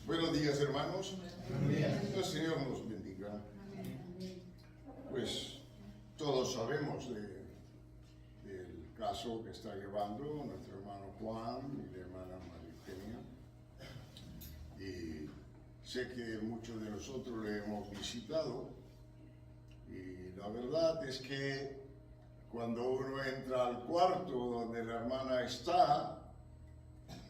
Buenos días, hermanos. Buenos días. El Señor nos bendiga. Pues todos sabemos del caso que está llevando nuestro hermano Juan y la hermana María Eugenia. Y sé que muchos de nosotros le hemos visitado. Y la verdad es que cuando uno entra al cuarto donde la hermana está,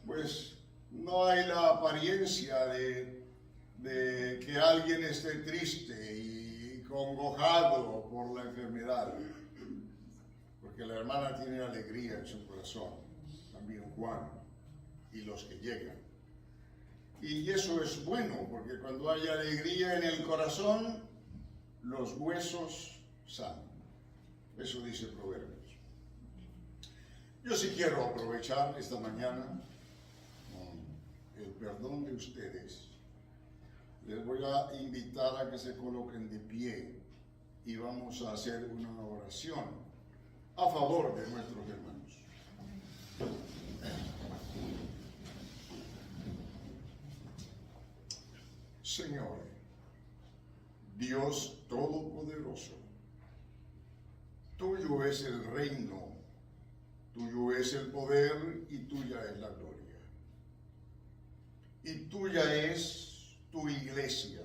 pues no hay la apariencia de que alguien esté triste y congojado por la enfermedad, porque la hermana tiene alegría en su corazón, también Juan y los que llegan. Y eso es bueno, porque cuando hay alegría en el corazón, los huesos sanan. Eso dice Proverbios. Yo sí quiero aprovechar esta mañana el perdón de ustedes. Les voy a invitar a que se coloquen de pie y vamos a hacer una oración a favor de nuestros hermanos. Señor, Dios Todopoderoso, tuyo es el reino, tuyo es el poder y tuya es la gloria. Y tuya es tu iglesia,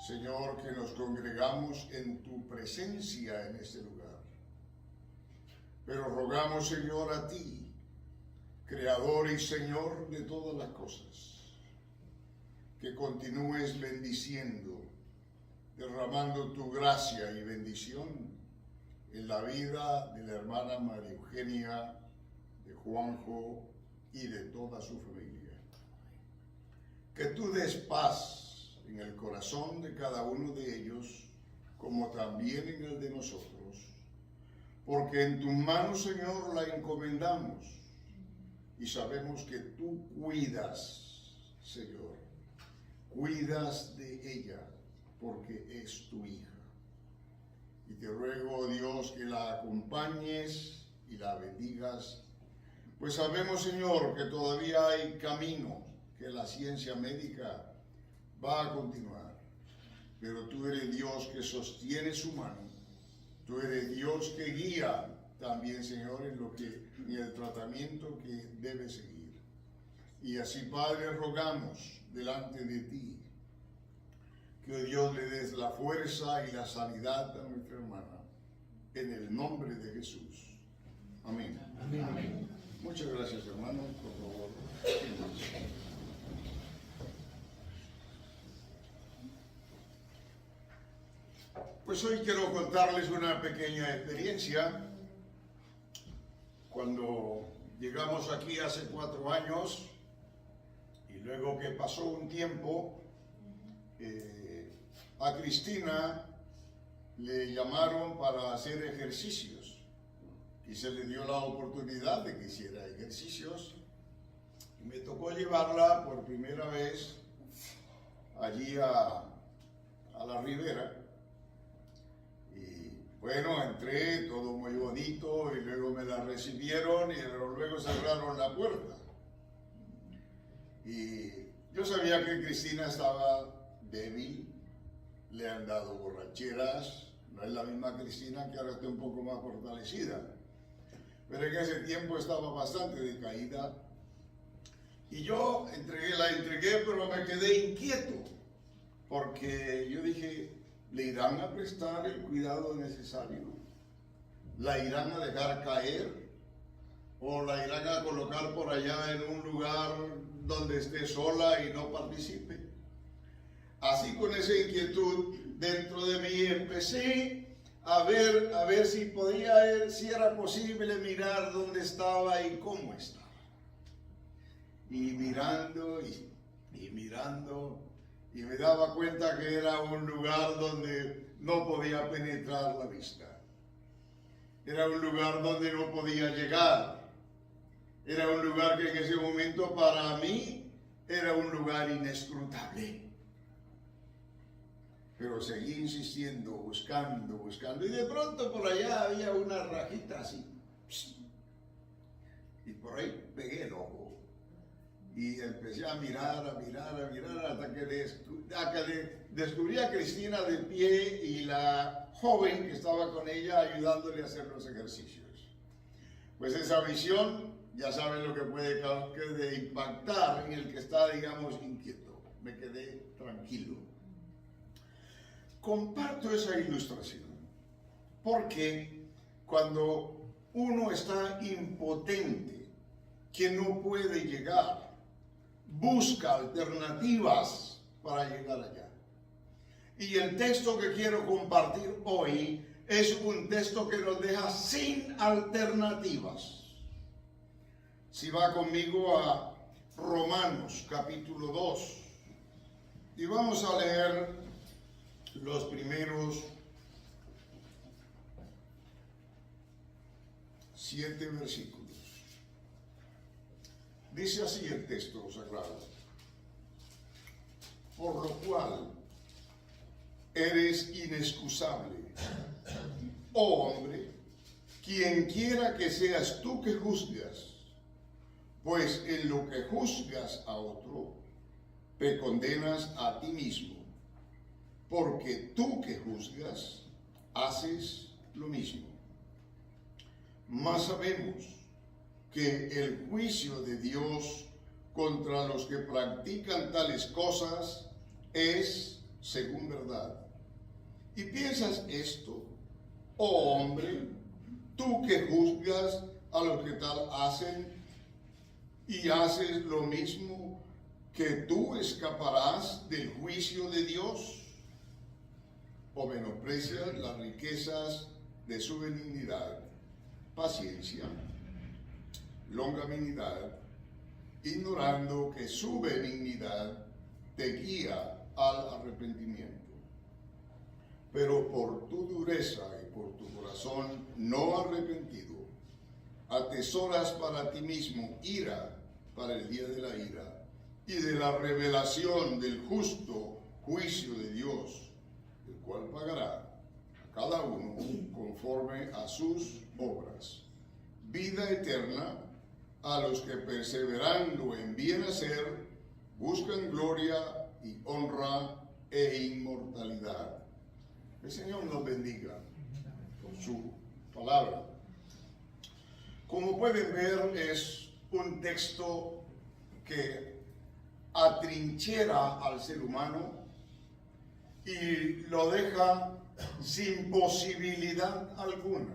Señor, que nos congregamos en tu presencia en este lugar. Pero rogamos, Señor, a ti, Creador y Señor de todas las cosas, que continúes bendiciendo, derramando tu gracia y bendición en la vida de la hermana María Eugenia, de Juanjo y de toda su familia. Que tú des paz en el corazón de cada uno de ellos, como también en el de nosotros, porque en tus manos, Señor, la encomendamos y sabemos que tú cuidas, Señor, cuidas de ella, porque es tu hija. Y te ruego, Dios, que la acompañes y la bendigas, pues sabemos, Señor, que todavía hay camino, que la ciencia médica va a continuar, pero tú eres Dios que sostiene su mano, tú eres Dios que guía también, Señor, en el tratamiento que debe seguir. Y así, Padre, rogamos delante de ti que Dios le des la fuerza y la sanidad a nuestra hermana, en el nombre de Jesús. Amén. Amén. Amén. Muchas gracias, hermano. Por favor. Pues hoy quiero contarles una pequeña experiencia. Cuando llegamos aquí hace 4 años, y luego que pasó un tiempo, a Cristina le llamaron para hacer ejercicios y se le dio la oportunidad de que hiciera ejercicios. Y me tocó llevarla por primera vez allí a la ribera. Bueno, entré, todo muy bonito, y luego me la recibieron y luego cerraron la puerta. Y yo sabía que Cristina estaba débil, le han dado borracheras, no es la misma Cristina que ahora está un poco más fortalecida. Pero en ese tiempo estaba bastante decaída. Y yo la entregué, pero me quedé inquieto, porque yo dije, ¿le irán a prestar el cuidado necesario? ¿La irán a dejar caer? ¿O la irán a colocar por allá en un lugar donde esté sola y no participe? Así, con esa inquietud dentro de mí, empecé a ver si podía, si era posible mirar dónde estaba y cómo estaba. Y mirando y mirando, y me daba cuenta que era un lugar donde no podía penetrar la vista. Era un lugar donde no podía llegar. Era un lugar que en ese momento para mí era un lugar inescrutable. Pero seguí insistiendo, buscando, y de pronto por allá había una rajita así. Y por ahí pegué el ojo. Y empecé a mirar, hasta que descubrí a Cristina de pie y la joven que estaba con ella ayudándole a hacer los ejercicios. Pues esa visión, ya saben lo que puede impactar en el que está, digamos, inquieto. Me quedé tranquilo. Comparto esa ilustración porque cuando uno está impotente, que no puede llegar, busca alternativas para llegar allá. Y el texto que quiero compartir hoy es un texto que nos deja sin alternativas. Si va conmigo a Romanos capítulo 2 y vamos a leer los primeros 7 versículos. Dice así el texto sagrado: por lo cual eres inexcusable, oh hombre, quien quiera que seas tú que juzgas, pues en lo que juzgas a otro, te condenas a ti mismo, porque tú que juzgas, haces lo mismo. Mas sabemos que el juicio de Dios contra los que practican tales cosas es según verdad. ¿Y piensas esto, oh hombre, tú que juzgas a los que tal hacen y haces lo mismo, que tú escaparás del juicio de Dios? ¿O menosprecias las riquezas de su benignidad, paciencia, longanimidad, ignorando que su benignidad te guía al arrepentimiento? Pero por tu dureza y por tu corazón no arrepentido, atesoras para ti mismo ira para el día de la ira y de la revelación del justo juicio de Dios, el cual pagará a cada uno conforme a sus obras. Vida eterna a los que perseverando en bien hacer buscan gloria y honra e inmortalidad. El Señor nos bendiga con su palabra. Como pueden ver, es un texto que atrinchera al ser humano y lo deja sin posibilidad alguna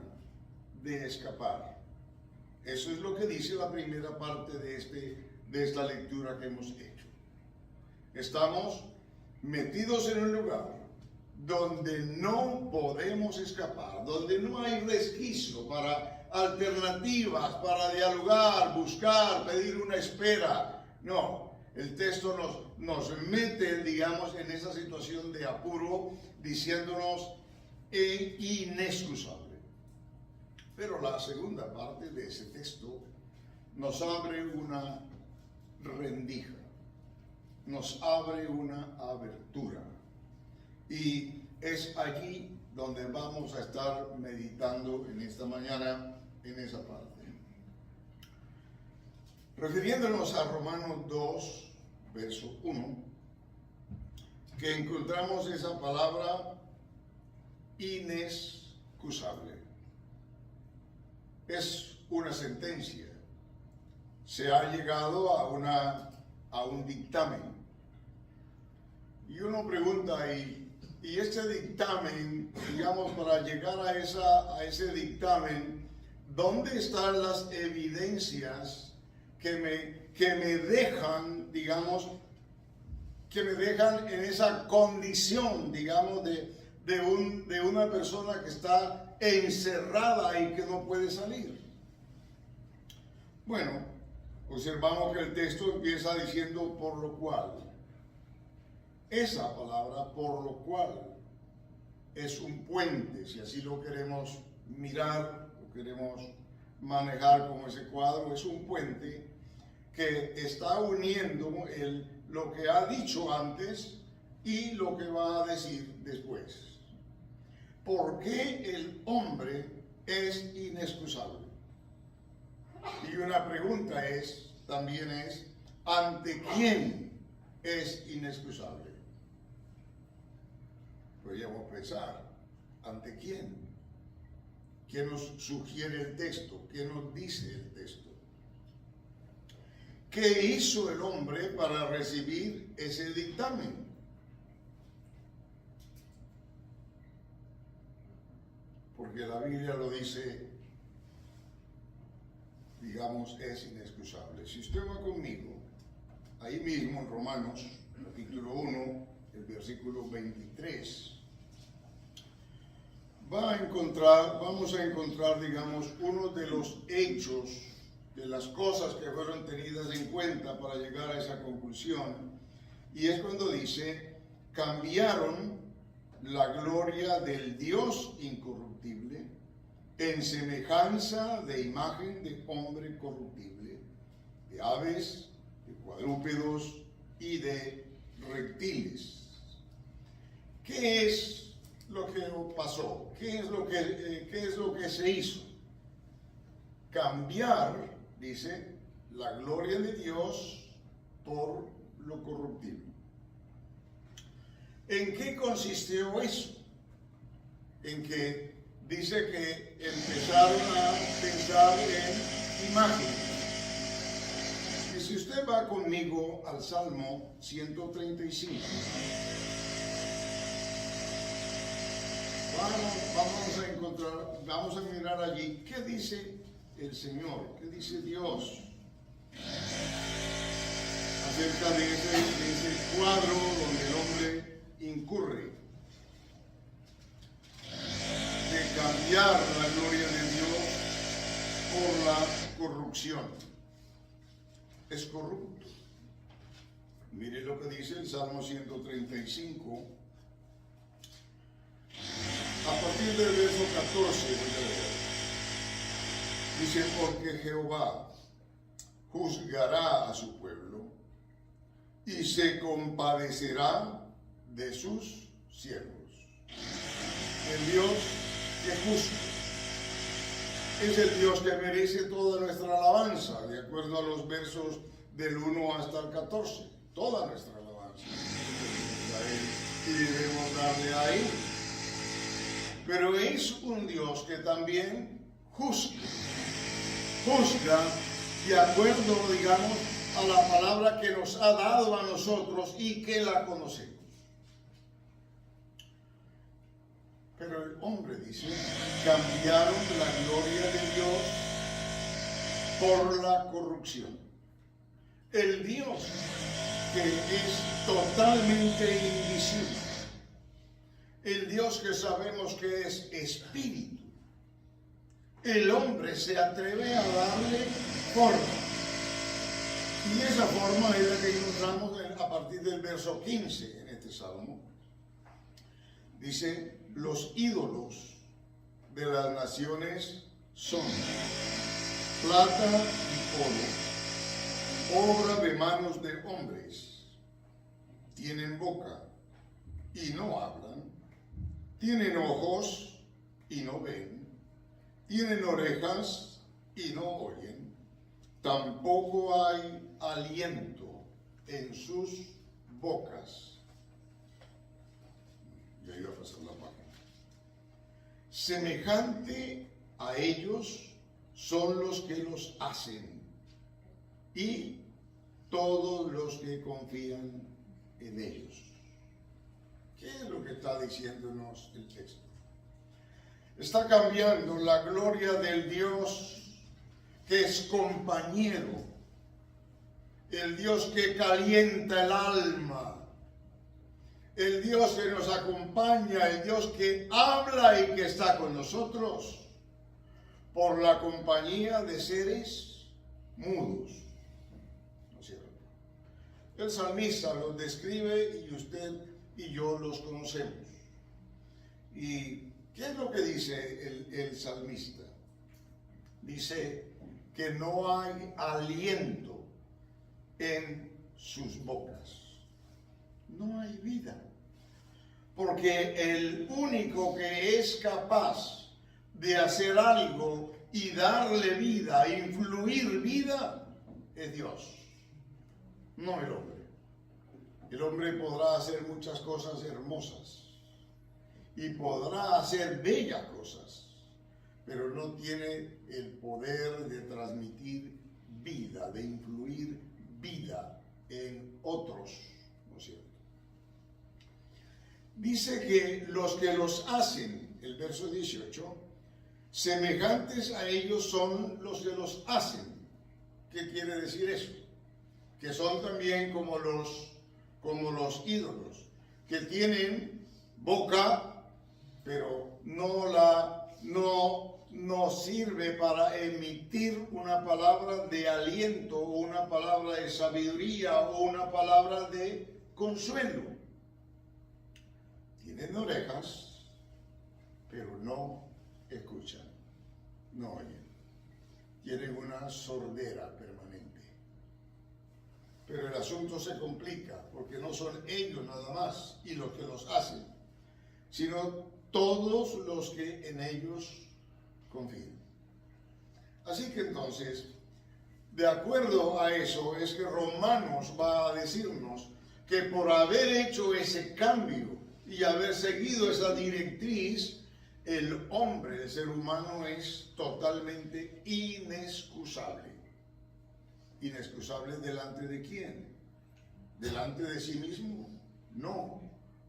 de escapar. Eso es lo que dice la primera parte de esta lectura que hemos hecho. Estamos metidos en un lugar donde no podemos escapar, donde no hay resquicio para alternativas, para dialogar, buscar, pedir una espera. No, el texto nos mete, digamos, en esa situación de apuro, diciéndonos inexcusable. Pero la segunda parte de ese texto nos abre una rendija, nos abre una abertura. Y es allí donde vamos a estar meditando en esta mañana, en esa parte. Refiriéndonos a Romanos 2, verso 1, que encontramos esa palabra inexcusable. Es una sentencia. Se ha llegado a un dictamen. Y uno pregunta, y este dictamen, digamos, para llegar a ese dictamen, ¿dónde están las evidencias que me dejan, digamos, que me dejan en esa condición, digamos, de una persona que está encerrada y que no puede salir? Bueno, observamos que el texto empieza diciendo por lo cual. Esa palabra por lo cual es un puente, si así lo queremos mirar o queremos manejar como ese cuadro, es un puente que está uniendo lo que ha dicho antes y lo que va a decir después. ¿Por qué el hombre es inexcusable? Y una pregunta también es, ¿Ante quién es inexcusable? Podríamos pensar, ¿ante quién? ¿Qué nos sugiere el texto? ¿Qué nos dice el texto? ¿Qué hizo el hombre para recibir ese dictamen? Porque la Biblia lo dice, digamos, es inexcusable. Si usted va conmigo, ahí mismo en Romanos, capítulo 1, el versículo 23, vamos a encontrar, digamos, uno de los hechos, de las cosas que fueron tenidas en cuenta para llegar a esa conclusión, y es cuando dice, cambiaron la gloria del Dios incorruptible en semejanza de imagen de hombre corruptible, de aves, de cuadrúpedos y de reptiles. ¿Qué es lo que pasó? ¿Qué es lo que se hizo? Cambiar, dice, la gloria de Dios por lo corruptible. ¿En qué consistió eso? En que dice que empezaron a pensar en imágenes. Y si usted va conmigo al Salmo 135, vamos a mirar allí qué dice el Señor, qué dice Dios acerca de ese cuadro donde el hombre incurre de cambiar la gloria de Dios por la corrupción. Es corrupto. Mire lo que dice el Salmo 135, a partir del verso 14, dice, porque Jehová juzgará a su pueblo y se compadecerá de sus siervos. El Dios que juzga es el Dios que merece toda nuestra alabanza, de acuerdo a los versos del 1 hasta el 14. Toda nuestra alabanza y debemos darle ahí. Pero es un Dios que también juzga de acuerdo, digamos, a la palabra que nos ha dado a nosotros y que la conocemos. Pero el hombre dice, cambiaron la gloria de Dios por la corrupción. El Dios que es totalmente invisible, el Dios que sabemos que es espíritu, el hombre se atreve a darle forma. Y esa forma es la que encontramos a partir del verso 15 en este salmo. Dice, los ídolos de las naciones son plata y oro, obra de manos de hombres. Tienen boca y no hablan, tienen ojos y no ven, tienen orejas y no oyen, tampoco hay aliento en sus bocas. Y ahí va a pasar la página. Semejante a ellos son los que los hacen y todos los que confían en ellos. ¿Qué es lo que está diciéndonos el texto? Está cambiando la gloria del Dios que es compañero, el Dios que calienta el alma, el Dios que nos acompaña, el Dios que habla y que está con nosotros, por la compañía de seres mudos. ¿No es cierto? El salmista los describe y usted y yo los conocemos. ¿Y qué es lo que dice el salmista? Dice que no hay aliento en sus bocas. No hay vida. Porque el único que es capaz de hacer algo y darle vida, influir vida, es Dios. no el hombre. El hombre podrá hacer muchas cosas hermosas y podrá hacer bellas cosas, pero no tiene el poder de transmitir vida, de influir vida en otros, ¿no es cierto? Dice que los hacen, el verso 18, semejantes a ellos son los que los hacen. ¿Qué quiere decir eso? Que son también como los ídolos, que tienen boca, pero no sirve para emitir una palabra de aliento, o una palabra de sabiduría, o una palabra de consuelo. Tienen orejas, pero no escuchan, no oyen. Tienen una sordera permanente. Pero el asunto se complica, porque no son ellos nada más y los que los hacen, sino todos los que en ellos confían. Así que entonces, de acuerdo a eso, es que Romanos va a decirnos que por haber hecho ese cambio y haber seguido esa directriz, el hombre, el ser humano, es totalmente inexcusable. ¿Inexcusable delante de quién? ¿Delante de sí mismo? No,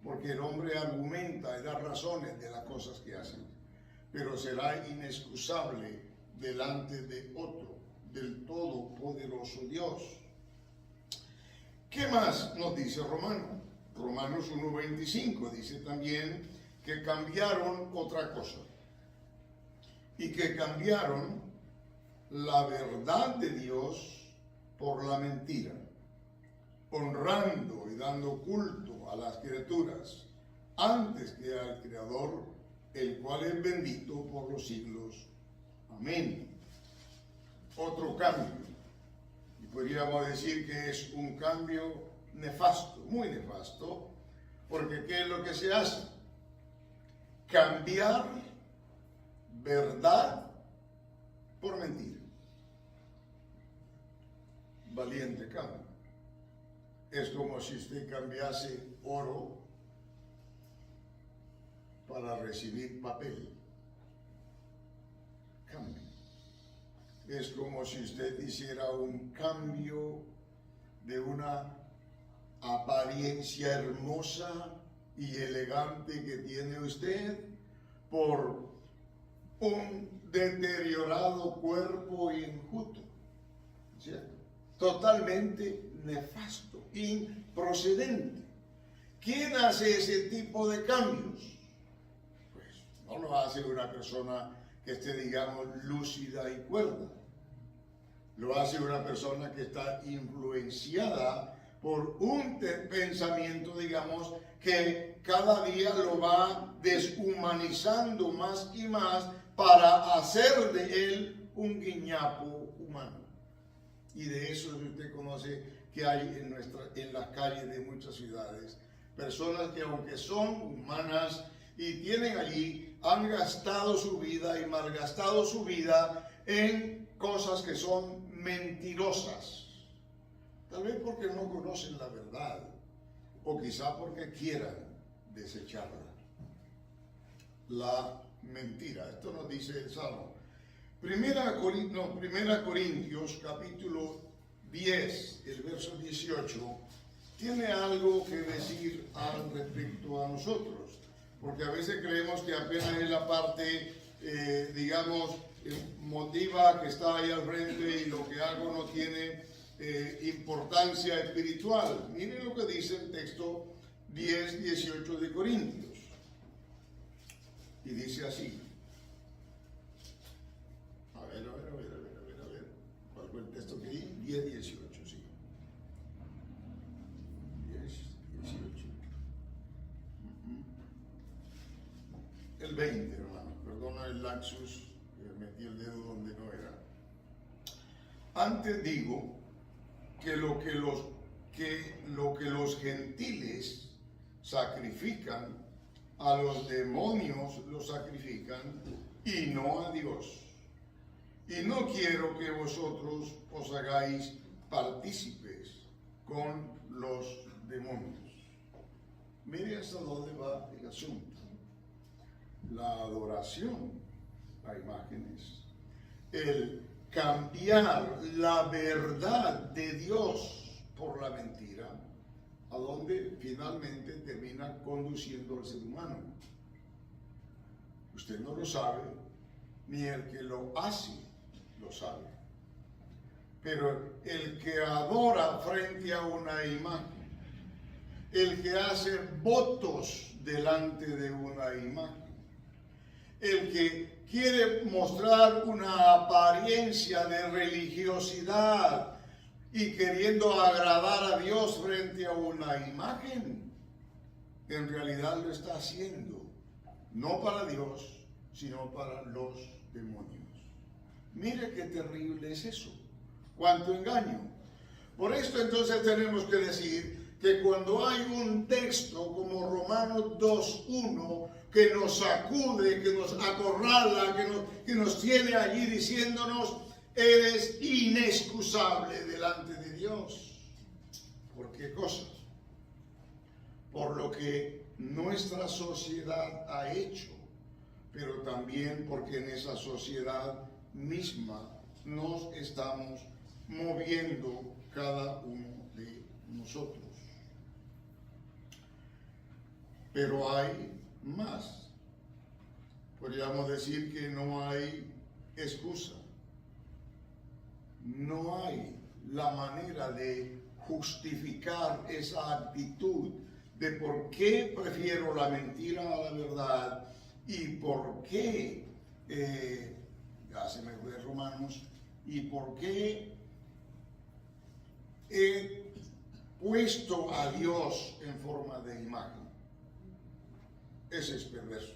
porque el hombre argumenta y da razones de las cosas que hace, pero será inexcusable delante de otro, del todopoderoso Dios. ¿Qué más nos dice Romanos? Romanos 1:25 dice también que cambiaron otra cosa, y que cambiaron la verdad de Dios por la mentira, honrando y dando culto a las criaturas antes que al Creador, el cual es bendito por los siglos. Amén. Otro cambio, y podríamos decir que es un cambio nefasto, muy nefasto, porque ¿qué es lo que se hace? Cambiar verdad por mentira. Valiente cambio. Es como si usted cambiase oro para recibir papel. Cambio. Es como si usted hiciera un cambio de una apariencia hermosa y elegante que tiene usted por un deteriorado cuerpo injusto, ¿cierto? Totalmente nefasto, improcedente. ¿Quién hace ese tipo de cambios? Pues no lo hace una persona que esté, digamos, lúcida y cuerda. Lo hace una persona que está influenciada por un pensamiento, digamos, que cada día lo va deshumanizando más y más para hacer de él un guiñapo humano. Y de eso usted conoce que hay en las calles de muchas ciudades. Personas que, aunque son humanas y tienen allí, han gastado su vida y malgastado su vida en cosas que son mentirosas. Tal vez porque no conocen la verdad, o quizá porque quieran desecharla. La mentira. Esto nos dice el Salmo. Primera Corintios, capítulo 10, el verso 18, tiene algo que decir al respecto a nosotros. Porque a veces creemos que apenas es la parte, digamos, emotiva que está ahí al frente y lo que algo no tiene importancia espiritual. Miren lo que dice el texto 10:18 de Corintios. Y dice así. A ver. ¿Cuál fue el texto que di? 10:18, sí. 10:18. El 20, hermano. Perdona el lapsus, metí el dedo donde no era. Antes digo que lo que los gentiles sacrifican, a los demonios los sacrifican y no a Dios. Y no quiero que vosotros os hagáis partícipes con los demonios. Mire hasta dónde va el asunto. La adoración a imágenes, el cambiar la verdad de Dios por la mentira, a donde finalmente termina conduciendo al ser humano. Usted no lo sabe, ni el que lo hace lo sabe. Pero el que adora frente a una imagen, el que hace votos delante de una imagen, el que quiere mostrar una apariencia de religiosidad y queriendo agradar a Dios frente a una imagen, en realidad lo está haciendo no para Dios, sino para los demonios. Mire qué terrible es eso, cuánto engaño. Por esto entonces tenemos que decir que cuando hay un texto como Romanos 2:1 que nos sacude, que nos acorrala, que nos tiene allí diciéndonos: eres inexcusable delante de Dios. ¿Por qué cosa? Por lo que nuestra sociedad ha hecho, pero también porque en esa sociedad misma nos estamos moviendo cada uno de nosotros. Pero hay más. Podríamos decir que no hay excusa. No hay la manera de justificar esa actitud de por qué prefiero la mentira a la verdad y por qué, ya se me fue Romanos, y por qué he puesto a Dios en forma de imagen. Ese es perverso.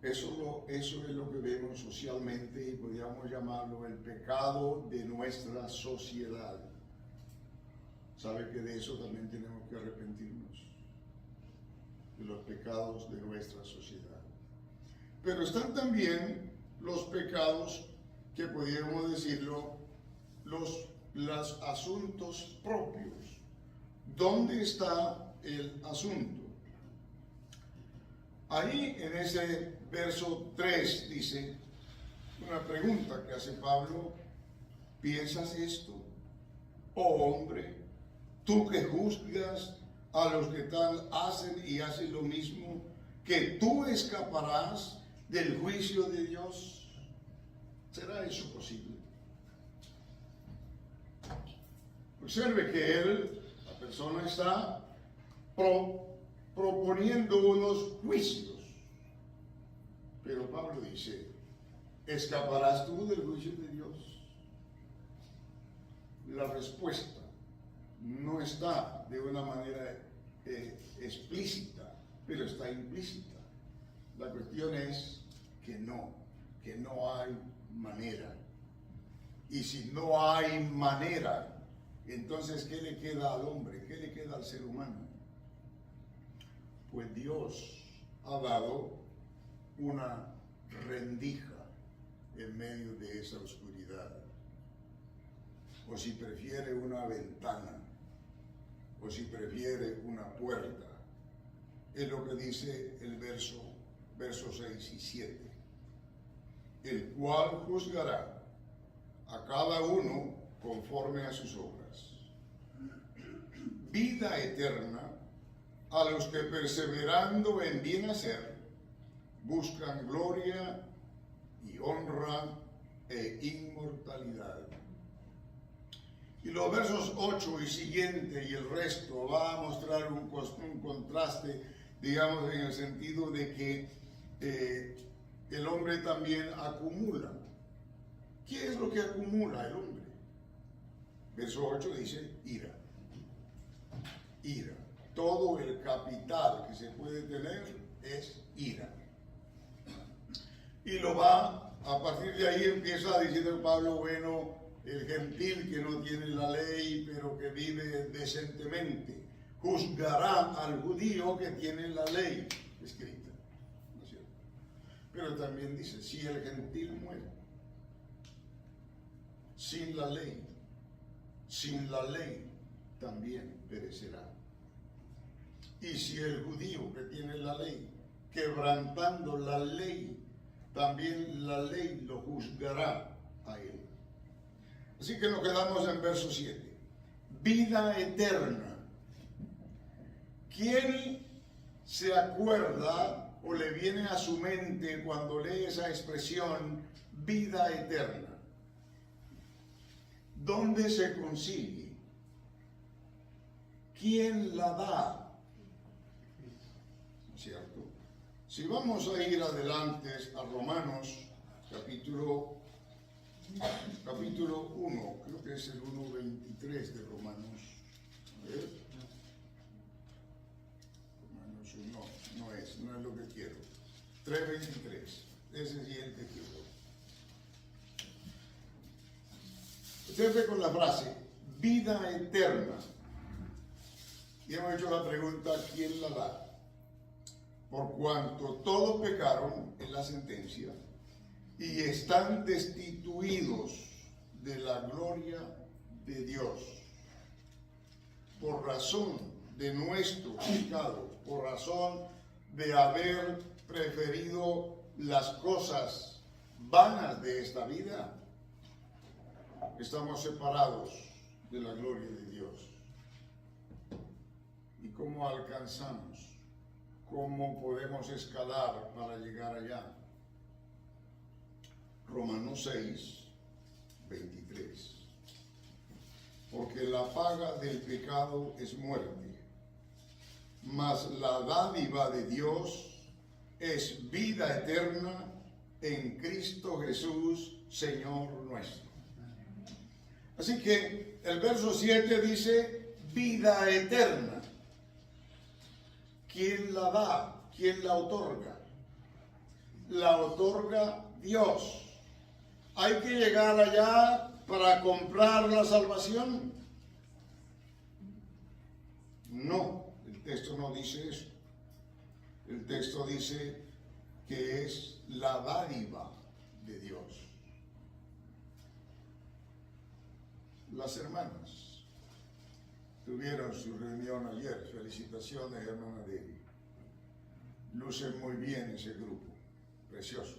Eso es lo que vemos socialmente y podríamos llamarlo el pecado de nuestra sociedad. ¿Sabe que de eso también tenemos que arrepentirnos? De los pecados de nuestra sociedad. Pero están también los pecados que podríamos decirlo, los asuntos propios. ¿Dónde está el asunto? Ahí en ese verso 3 dice una pregunta que hace Pablo: ¿piensas esto, oh hombre, tú que juzgas a los que tal hacen y hacen lo mismo, que tú escaparás del juicio de Dios? ¿Será eso posible? Observe que la persona está proponiendo unos juicios. Pero Pablo dice: ¿escaparás tú del juicio de Dios? La respuesta no está de una manera explícita, pero está implícita. La cuestión es que no hay manera. Y si no hay manera, entonces ¿qué le queda al hombre? ¿Qué le queda al ser humano? Pues Dios ha dado una rendija en medio de esa oscuridad, o si prefiere una ventana, o si prefiere una puerta. Es lo que dice el versos 6 y 7, el cual juzgará a cada uno conforme a sus obras. Vida eterna a los que perseverando en bien hacer buscan gloria y honra e inmortalidad. Y los versos 8 y siguiente y el resto va a mostrar un contraste, digamos, en el sentido de que el hombre también acumula. ¿Qué es lo que acumula el hombre? Verso 8 dice ira. Ira. Todo el capital que se puede tener es ira. Y lo va, a partir de ahí empieza diciendo Pablo: bueno, el gentil que no tiene la ley, pero que vive decentemente, juzgará al judío que tiene la ley escrita. ¿No es cierto? Pero también dice: si el gentil muere, sin la ley. Sin la ley también perecerá. Y si el judío que tiene la ley, quebrantando la ley, también la ley lo juzgará a él. Así que nos quedamos en verso 7. Vida eterna. ¿Quién se acuerda o le viene a su mente cuando lee esa expresión, vida eterna? ¿Dónde se consigue? ¿Quién la da? ¿Cierto? Si vamos a ir adelante a Romanos, capítulo 1, creo que es el 1:23 de Romanos. A ver. Romanos 1, no es lo que quiero. 3:23, ese sí es el que quiero. Observe con la frase, vida eterna. Y hemos hecho la pregunta, ¿quién la da? Por cuanto todos pecaron en la sentencia y están destituidos de la gloria de Dios, por razón de nuestro pecado, por razón de haber preferido las cosas vanas de esta vida, estamos separados de la gloria de Dios. ¿Y cómo alcanzamos? ¿Cómo podemos escalar para llegar allá? Romanos 6:23. Porque la paga del pecado es muerte, mas la dádiva de Dios es vida eterna en Cristo Jesús, Señor nuestro. Así que el verso 7 dice vida eterna. ¿Quién la da? ¿Quién la otorga? La otorga Dios. ¿Hay que llegar allá para comprar la salvación? No, el texto no dice eso. El texto dice que es la dádiva de Dios. Las hermanas tuvieron su reunión ayer. Felicitaciones, hermana Debbie. Lucen muy bien ese grupo. Precioso.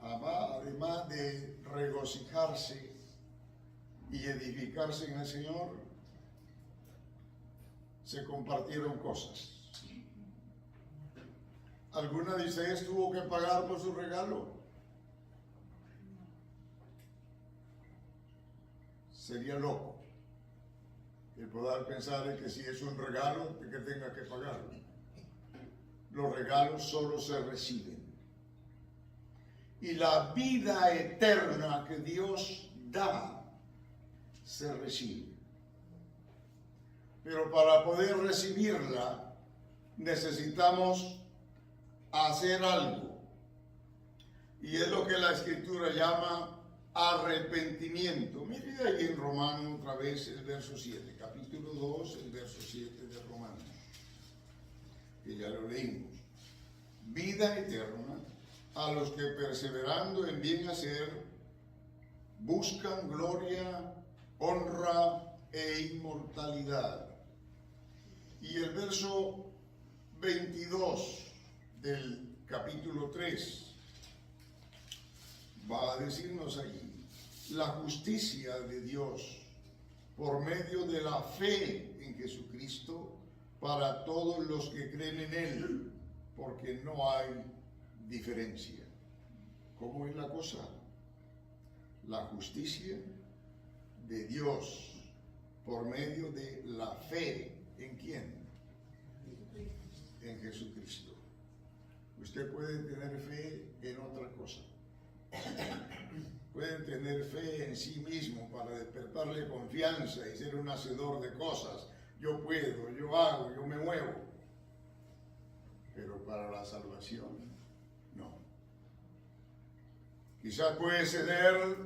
Además de regocijarse y edificarse en el Señor, se compartieron cosas. ¿Alguna de ustedes tuvo que pagar por su regalo? Sería loco el poder pensar en que si es un regalo, que tenga que pagarlo. Los regalos solo se reciben. Y la vida eterna que Dios da, se recibe. Pero para poder recibirla, necesitamos hacer algo. Y es lo que la Escritura llama arrepentimiento. Mire ahí en Romanos otra vez el verso 7, capítulo 2, el verso 7 de Romanos, que ya lo leímos. Vida eterna a los que perseverando en bien hacer buscan gloria, honra e inmortalidad. Y el verso 22 del capítulo 3 va a decirnos allí la justicia de Dios por medio de la fe en Jesucristo para todos los que creen en Él, porque no hay diferencia. ¿Cómo es la cosa? La justicia de Dios por medio de la fe. ¿En quién? En Jesucristo. Usted puede tener fe en otra cosa. Pueden tener fe en sí mismo para despertarle confianza y ser un hacedor de cosas. Yo puedo, yo hago, yo me muevo. Pero para la salvación, no. Quizás puedes tener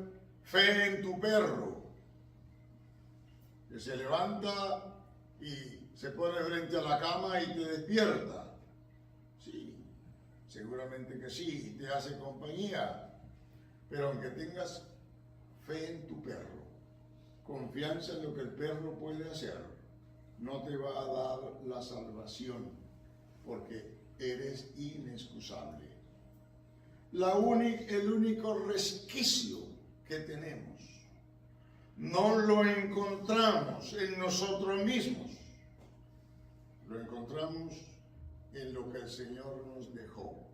fe en tu perro, que se levanta y se pone frente a la cama y te despierta. Sí, seguramente que sí, y te hace compañía. Pero aunque tengas fe en tu perro, confianza en lo que el perro puede hacer, no te va a dar la salvación, porque eres inexcusable. El único resquicio que tenemos no lo encontramos en nosotros mismos, lo encontramos en lo que el Señor nos dejó,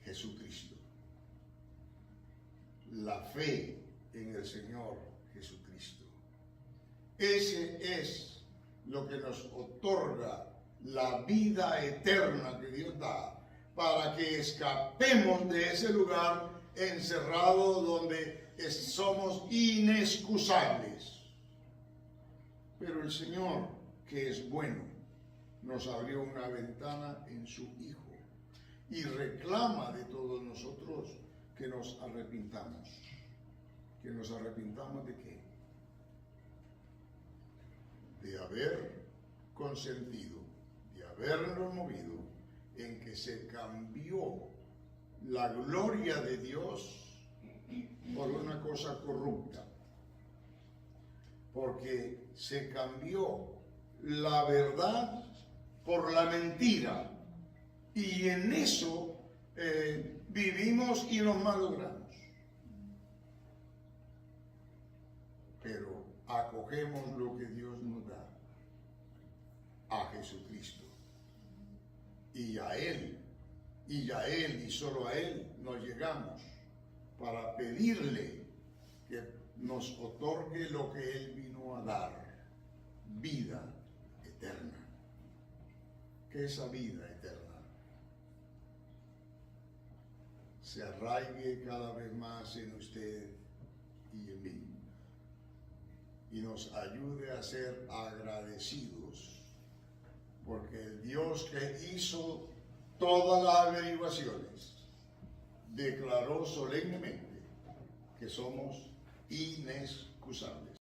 Jesucristo. La fe en el Señor Jesucristo. Ese es lo que nos otorga la vida eterna que Dios da, para que escapemos de ese lugar encerrado donde somos inexcusables. Pero el Señor, que es bueno, nos abrió una ventana en su Hijo y reclama de todos nosotros que nos arrepintamos. ¿Que nos arrepintamos de qué? De haber consentido, de habernos movido en que se cambió la gloria de Dios por una cosa corrupta, porque se cambió la verdad por la mentira, y en eso vivimos y nos malogramos. Pero acogemos lo que Dios nos da, a Jesucristo, y a Él y solo a Él nos llegamos para pedirle que nos otorgue lo que Él vino a dar, vida eterna. Que esa vida eterna se arraigue cada vez más en usted y en mí, y nos ayude a ser agradecidos, porque el Dios que hizo todas las averiguaciones declaró solemnemente que somos inexcusables.